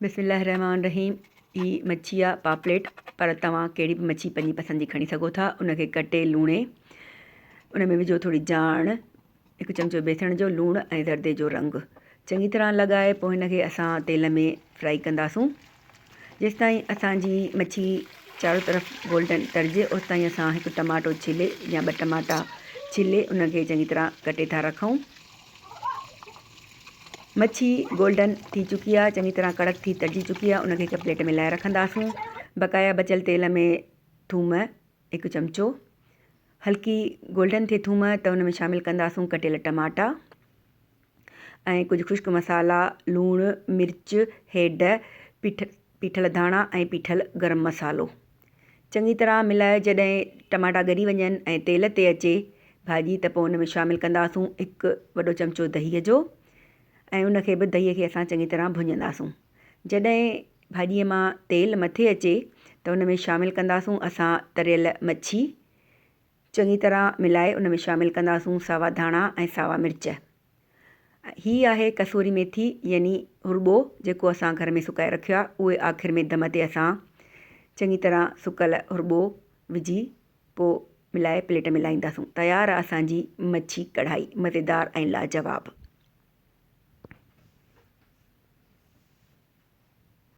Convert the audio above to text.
बिस्मिल्लाहिर्रहमानिर्रहीम। ही मच्छी आहे पापलेट, पर तव्हां कहिड़ी बि मच्छी पंहिंजी पसंदि जी खणी सघो था। उनखे कटे लूणे, उन में विझो थोरी जाण, हिकु चमिचो बेसण जो, लूणु ऐं ज़र्दे जो रंग। चङी तरह लॻाए पोइ हिनखे असां तेल में फ्राई कंदासूं। जेसिताईं असांजी मच्छी चारो तरफ़ गोल्डन तरिजे, ओसिताईं असां हिकु टमाटो छिले या ॿ टमाटा छिले उनखे चङी तरह कटे था रखूं। मच्छी गोल्डन थी चुकी आहे, चङी तरह कड़क थी तरिजी चुकी आहे। उनखे हिकु प्लेट में लाहे रखंदासूं। बक़ाया बचियल तेल में थूम हिकु चमिचो, हल्की गोल्डन थिए थूम त उन में शामिलु कंदासूं कटियल टमाटा ऐं कुझु ख़ुश्क मसाला, लूणु, मिर्च, हेड, पीठल धाणा ऐं पीठल गरम मसालो। चङी तरह मिलाए जॾहिं टमाटा ॻरी वञनि ऐं तेल ते अचे भाॼी, त पोइ उन में शामिलु कंदासूं हिकु वॾो चमिचो दहीअ जो ऐं उनखे बि दहीअ खे असां चङी तरह भुञंदासूं। जॾहिं भाॼीअ मां तेल मथे अचे त उन में शामिलु कंदासूं असां तरियल मच्छी। चङी तरह मिलाए उन में शामिलु कंदासूं सावा धाणा ऐं सावा मिर्च। हीअ आहे कसूरी मेथी यानी हुरॿो, जेको असां घर में सुकाए रखियो आहे। उहे आख़िर में दम ते असां चङी तरह सुकल हुरॿो विझी पोइ मिलाए प्लेट में लाहींदासूं। तयारु आहे असांजी मच्छी कढ़ाई, मज़ेदार ऐं लाजवाब।